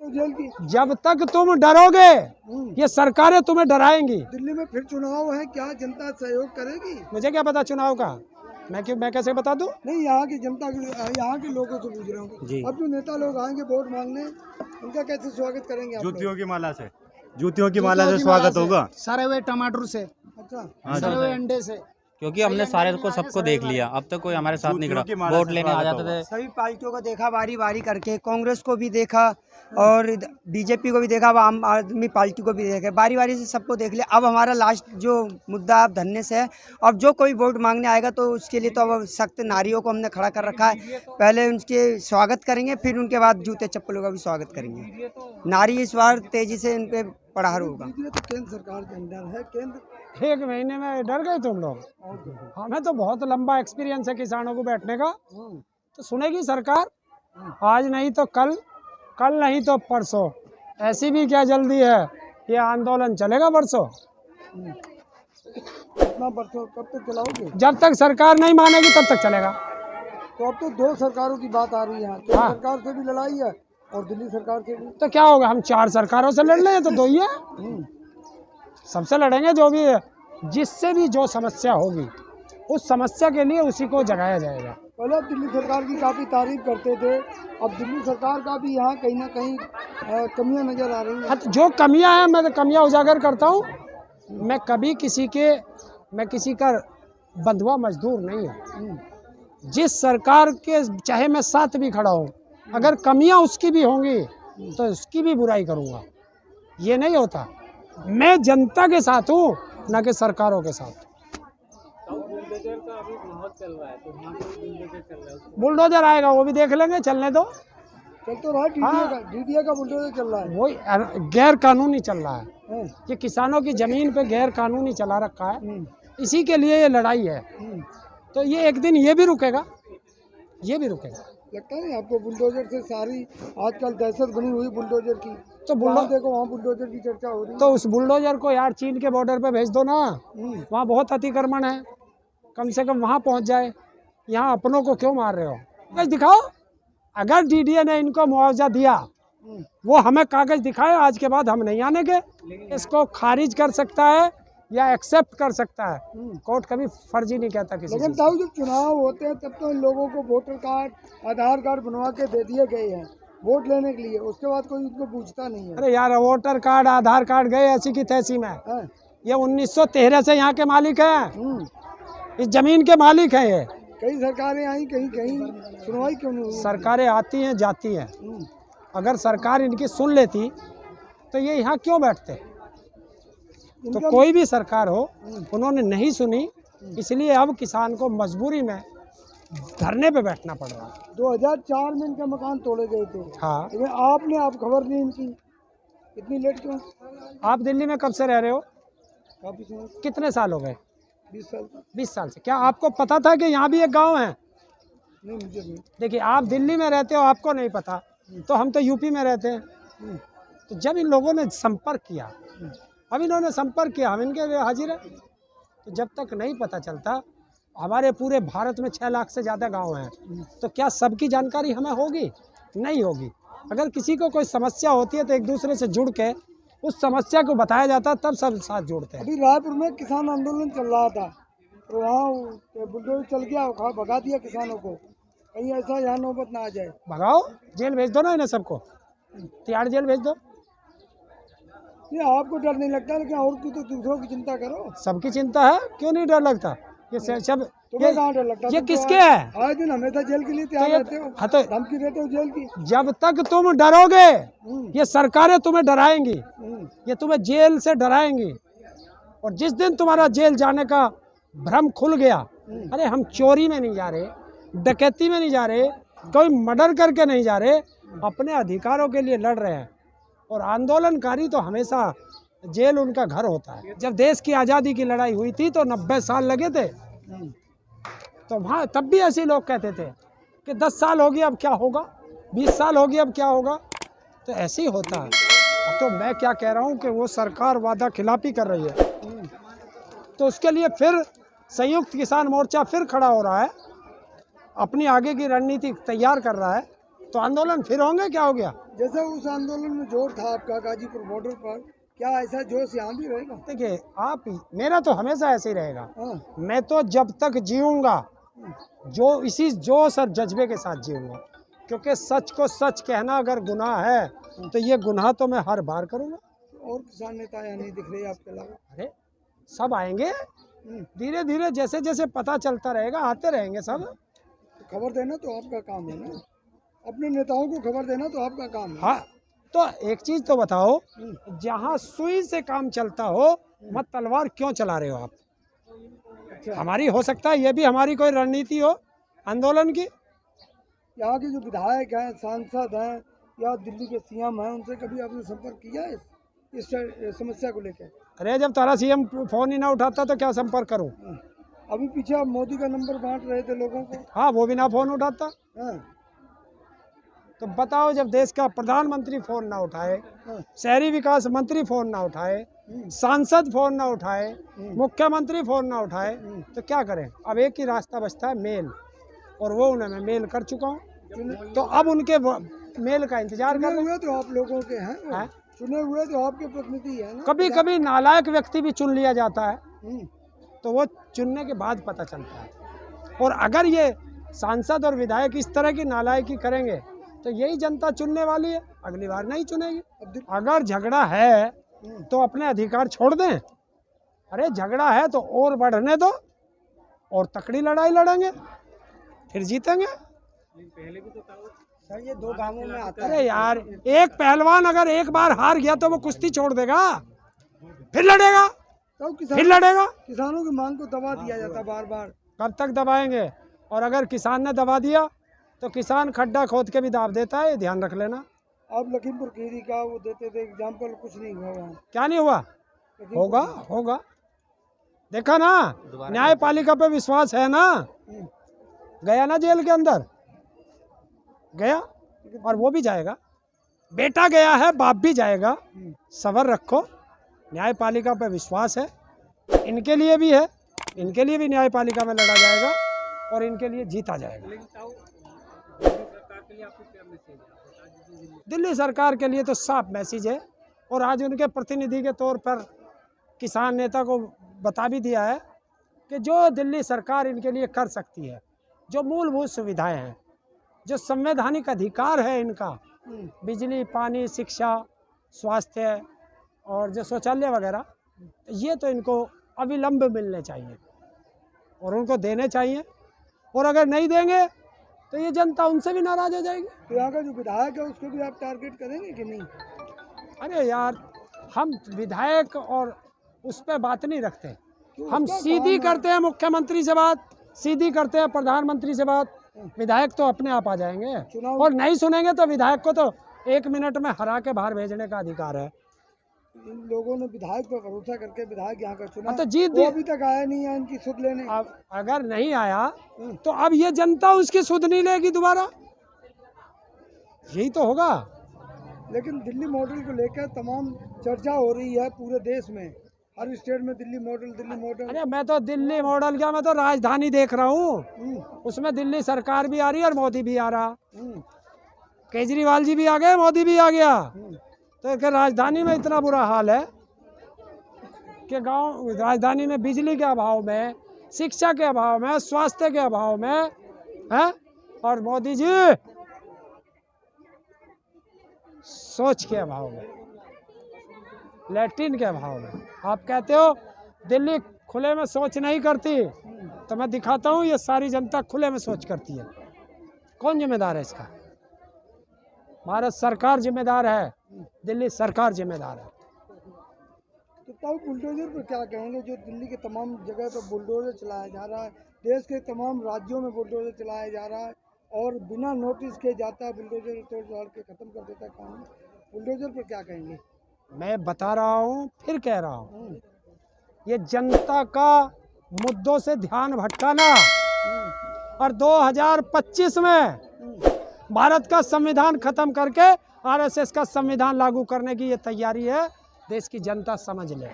Jail की। जब तक तुम डरोगे ये सरकारें तुम्हें डराएंगी। दिल्ली में फिर चुनाव है, क्या जनता सहयोग करेगी? मुझे क्या पता चुनाव का, मैं कैसे बता दूं? नहीं, यहाँ की जनता यहाँ के लोगों से पूछ रहा हूँ। अब जो नेता लोग आएंगे वोट मांगने, उनका कैसे स्वागत करेंगे आप लोग? जूतियों की माला से स्वागत होगा। सरे हुए टमाटर से, अच्छा, सरे हुए अंडे से, क्योंकि हमने सारे को सबको देख लिया। अब तक कोई हमारे साथ नहीं खड़ा। वोट लेने आ जाते थे। सभी पार्टियों को देखा बारी बारी करके, कांग्रेस को भी देखा और बीजेपी को भी देखा, अब आम आदमी पार्टी को भी देखा, बारी बारी से सबको देख लिया। अब हमारा लास्ट जो मुद्दा अब धरने से है। अब जो कोई वोट मांगने आएगा तो उसके लिए तो अब सख्त नारियों को हमने खड़ा कर रखा है। पहले उनके स्वागत करेंगे, फिर उनके बाद जूते चप्पलों का भी स्वागत करेंगे। नारी इस बार तेजी से इन पे प्रहार होगा। तो केंद्र सरकार के अंदर है, केंद्र 1 महीने में डर गए तुम लोग? हमें तो बहुत लंबा एक्सपीरियंस है किसानों को बैठने का। तो सुनेगी सरकार, आज नहीं तो कल, कल नहीं तो परसों। ऐसी भी क्या जल्दी है, ये आंदोलन चलेगा परसों। कितना परसों, कब तक चलाओगे? जब तक सरकार नहीं मानेगी तब तक चलेगा। तो अब तो 2 सरकारों की बात आ रही है यहाँ। केंद्र सरकार से भी लड़ाई है और दिल्ली सरकार से भी। तो क्या होगा, हम 4 सरकारों से लड़ रहे हैं तो 2 ही है। सबसे लड़ेंगे, जो भी है, जिससे भी जो समस्या होगी उस समस्या के लिए उसी को जगाया जाएगा। पहले आप दिल्ली सरकार की काफ़ी तारीफ करते थे, अब दिल्ली सरकार का भी यहाँ कहीं ना कहीं कमियां नजर आ रही हैं। जो कमियां हैं मैं तो कमियां उजागर करता हूँ। मैं कभी किसी का बंधुआ मजदूर नहीं हूँ। जिस सरकार के चाहे मैं साथ भी खड़ा हूँ, अगर कमियां उसकी भी होंगी तो उसकी भी बुराई करूँगा। ये नहीं होता। मैं जनता के साथ हूँ, न कि सरकारों के साथ। बुलडोजर आएगा वो भी देख लेंगे, चलने दो। चल तो रहा है, डीडीए का बुलडोजर चल रहा है। वही गैर कानूनी चल रहा है। ये किसानों की जमीन पे गैर कानूनी चला रखा है। इसी के लिए ये लड़ाई है। तो ये एक दिन ये भी रुकेगा, ये भी रुकेगा। लगता है आपको बुलडोजर से सारी आजकल दहशत बनी हुई बुलडोजर की? तो देखो वहाँ बुलडोजर की चर्चा हो रही है। तो उस बुलडोजर को यार चीन के बॉर्डर पे भेज दो ना, वहाँ बहुत अतिक्रमण है, कम से कम वहाँ पहुँच जाए। यहाँ अपनों को क्यों मार रहे हो? कागज दिखाओ। अगर डीडीए ने इनको मुआवजा दिया, वो हमें कागज दिखाए। आज के बाद हम नहीं आने के। इसको खारिज कर सकता है या एक्सेप्ट कर सकता है, कोर्ट कभी फर्जी नहीं कहता किसी। लेकिन ताऊ जब चुनाव होते हैं तब तो इन लोगों को वोटर कार्ड, आधार कार्ड बनवा के दे दिए गए हैं वोट लेने के लिए, उसके बाद कोई उनको पूछता नहीं है। अरे यार, वोटर कार्ड आधार कार्ड गए ऐसी की तैसी में। ये 1913 से यहाँ के मालिक हैं, इस जमीन के मालिक हैं ये। कई सरकारें आई, कहीं कहीं सुनवाई क्यों नहीं हुई? सरकारें आती हैं जाती हैं। अगर सरकार इनकी सुन लेती तो ये यहाँ क्यों बैठते? तो कोई भी सरकार हो, उन्होंने नहीं सुनी, इसलिए अब किसान को मजबूरी में धरने पे बैठना पड़ रहा है। 2004 में इनके मकान तोड़े गए थे। हाँ, लेकिन आपने आप खबर दी इनकी, इतनी लेट क्यों? आप दिल्ली में कब से रह रहे हो? काफी समय, कितने साल हो गए? 20 साल। 20 साल से। क्या आपको पता था कि यहाँ भी एक गांव है? नहीं, मुझे नहीं। देखिए, आप दिल्ली में रहते हो, आपको नहीं पता, तो हम तो यूपी में रहते हैं। तो जब इन लोगों ने संपर्क किया, अब इन्होंने संपर्क किया, हम इनके लिए हाजिर है। तो जब तक नहीं पता चलता, हमारे पूरे भारत में 6 लाख से ज़्यादा गांव हैं, तो क्या सबकी जानकारी हमें होगी? नहीं होगी। अगर किसी को कोई समस्या होती है तो एक दूसरे से जुड़ के उस समस्या को बताया जाता, तब सब साथ जुड़ते हैं। अभी रायपुर में किसान आंदोलन चल रहा था, तो वहाँ बुलडोजर चल गया, भगा दिया किसानों को। कहीं ऐसा यहाँ नौबत ना आ जाए। भगाओ, जेल भेज दो ना इन्हें सबको, तिहाड़ जेल भेज दो। ये आपको डर नहीं लगता, लेकिन और की तो दूसरों की चिंता करो। सबकी चिंता है, क्यों नहीं डर लगता? ये सब तुम्हें कहाँ डर लगता? ये किसके है? आए दिन हमेशा जेल के लिए तैयार रहते हो, हाँ, तो धमकी देते हो जेल की। जब तक तुम डरोगे ये सरकारें तुम्हें डराएंगी, ये तुम्हें जेल से डराएंगी। और जिस दिन तुम्हारा जेल जाने का भ्रम खुल गया, अरे हम चोरी में नहीं जा रहे, डकैती में नहीं जा रहे, कोई मर्डर करके नहीं जा रहे, अपने अधिकारों के लिए लड़ रहे हैं। और आंदोलनकारी तो हमेशा जेल उनका घर होता है। जब देश की आज़ादी की लड़ाई हुई थी तो 90 साल लगे थे, तो वहाँ तब भी ऐसे लोग कहते थे कि 10 साल हो गया अब क्या होगा, 20 साल हो गया अब क्या होगा। तो ऐसे ही होता है। तो मैं क्या कह रहा हूँ कि वो सरकार वादा खिलाफी कर रही है, तो उसके लिए फिर संयुक्त किसान मोर्चा फिर खड़ा हो रहा है, अपनी आगे की रणनीति तैयार कर रहा है। तो आंदोलन फिर होंगे, क्या हो गया? जैसे उस आंदोलन में जोर था आपका गाजीपुर बॉर्डर पर, क्या ऐसा जोश यहाँ भी रहेगा? देखिए आप, मेरा तो हमेशा ऐसे ही रहेगा। हाँ। मैं तो जब तक जीऊंगा जो इसी जोश और जज्बे के साथ जीऊंगा, क्योंकि सच को सच कहना अगर गुनाह है तो ये गुनाह तो मैं हर बार करूंगा। और किसान नेता यहाँ नहीं दिख रहे आपके अलावा? अरे सब आएंगे धीरे धीरे, जैसे जैसे पता चलता रहेगा आते रहेंगे सब। तो खबर देना तो आपका काम है ना, अपने नेताओं को खबर देना तो आपका काम है। हाँ, तो एक चीज तो बताओ, जहाँ सुई से काम चलता हो मत तलवार क्यों चला रहे हो आप? हमारी हो सकता है ये भी हमारी कोई रणनीति हो आंदोलन की। यहाँ के जो विधायक हैं, सांसद हैं या दिल्ली के सीएम हैं, उनसे कभी आपने संपर्क किया है इस समस्या को लेकर? अरे जब तारा सीएम फोन ही ना उठाता तो क्या संपर्क करूं? अभी पीछे आप मोदी का नंबर बांट रहे थे लोगों को। हाँ, वो भी ना फोन उठाता। हाँ। तो बताओ, जब देश का प्रधानमंत्री फोन ना उठाए, शहरी विकास मंत्री फोन ना उठाए, सांसद फोन ना उठाए, मुख्यमंत्री फोन ना उठाए, तो क्या करें? अब एक ही रास्ता बचता है, मेल, और वो उन्हें मैं मेल कर चुका हूँ। तो अब उनके मेल का इंतजार कर रहे हैं। तो आप लोगों के हैं, चुने हुए तो आपके प्रतिनिधि है ना। कभी कभी नालायक व्यक्ति भी चुन लिया जाता है, तो वो चुनने के बाद पता चलता है। और अगर ये सांसद और विधायक इस तरह की नालायकी करेंगे तो यही जनता चुनने वाली है, अगली बार नहीं चुनेगी। अगर झगड़ा है तो अपने अधिकार छोड़ दें। अरे झगड़ा है तो और बढ़ने दो, और तकड़ी लड़ाई लड़ेंगे, फिर जीतेंगे। सर ये 2 गांवों में आता है। अरे यार, एक पहलवान अगर एक बार हार गया तो वो कुश्ती छोड़ देगा, फिर लड़ेगा, तो फिर लड़ेगा। किसानों की मांग को दबा दिया जाता बार बार। कब तक दबाएंगे? और अगर किसान ने दबा दिया तो किसान खड्डा खोद के भी दाब देता है, ध्यान रख लेना। आप लखीमपुर खीरी का वो देते थे एग्जाम्पल, कुछ नहीं हुआ वहाँ। क्या नहीं हुआ? होगा, होगा। देखा ना, न्यायपालिका पे विश्वास है ना। गया ना जेल के अंदर, गया, और वो भी जाएगा। बेटा गया है, बाप भी जाएगा। सबर रखो, न्यायपालिका पे विश्वास है, इनके लिए भी है, इनके लिए भी न्यायपालिका में लड़ा जाएगा और इनके लिए जीता जाएगा। दिल्ली सरकार के लिए तो साफ मैसेज है, और आज उनके प्रतिनिधि के तौर पर किसान नेता को बता भी दिया है कि जो दिल्ली सरकार इनके लिए कर सकती है, जो मूलभूत सुविधाएं हैं, जो संवैधानिक अधिकार है इनका, बिजली, पानी, शिक्षा, स्वास्थ्य और जो शौचालय वगैरह, ये तो इनको अविलंब मिलने चाहिए और उनको देने चाहिए। और अगर नहीं देंगे तो ये जनता उनसे भी नाराज हो जाएगी। तो यहाँ का जो विधायक है उसको भी आप टारगेट करेंगे कि नहीं? अरे यार, हम विधायक और उस पर बात नहीं रखते, हम सीधी करते हैं मुख्यमंत्री से बात, सीधी करते हैं प्रधानमंत्री से बात। विधायक तो अपने आप आ जाएंगे, और नहीं सुनेंगे तो विधायक को तो 1 मिनट में हरा के बाहर भेजने का अधिकार है। इन लोगों ने विधायक पर भरोसा करके विधायक यहाँ का चुना, तो जीत वो अभी तक आया नहीं है इनकी सुध लेने। अब अगर नहीं आया तो अब ये जनता उसकी सुध नहीं लेगी दोबारा, यही तो होगा। लेकिन दिल्ली मॉडल को लेकर तमाम चर्चा हो रही है पूरे देश में, हर स्टेट में दिल्ली मॉडल, दिल्ली मॉडल। अरे मैं तो दिल्ली मॉडल क्या, मैं तो राजधानी देख रहा हूँ, उसमें दिल्ली सरकार भी आ रही है और मोदी भी आ रहा। केजरीवाल जी भी आ गए, मोदी भी आ गया। तो राजधानी में इतना बुरा हाल है कि गांव, राजधानी में बिजली के अभाव में, शिक्षा के अभाव में, स्वास्थ्य के अभाव में है, और मोदी जी सोच के अभाव में, लैट्रिन के अभाव में। आप कहते हो दिल्ली खुले में सोच नहीं करती, तो मैं दिखाता हूँ ये सारी जनता खुले में सोच करती है। कौन जिम्मेदार है इसका? भारत सरकार जिम्मेदार है, दिल्ली सरकार जिम्मेदार है। तो तब बुलडोजर पर क्या कहेंगे? जो दिल्ली के तमाम जगह पर बुलडोजर चलाया जा रहा है, देश के तमाम राज्यों में बुलडोजर चलाया जा रहा है, और बिना नोटिस के जाता है बुलडोजर, तोड़ के खत्म कर देता है काम। बुलडोजर पर क्या कहेंगे? मैं बता रहा हूँ, फिर कह रहा हूँ, ये जनता का मुद्दों से ध्यान भटकाना, और 2025 में भारत का संविधान खत्म करके आरएसएस का संविधान लागू करने की ये तैयारी है, देश की जनता समझ ले।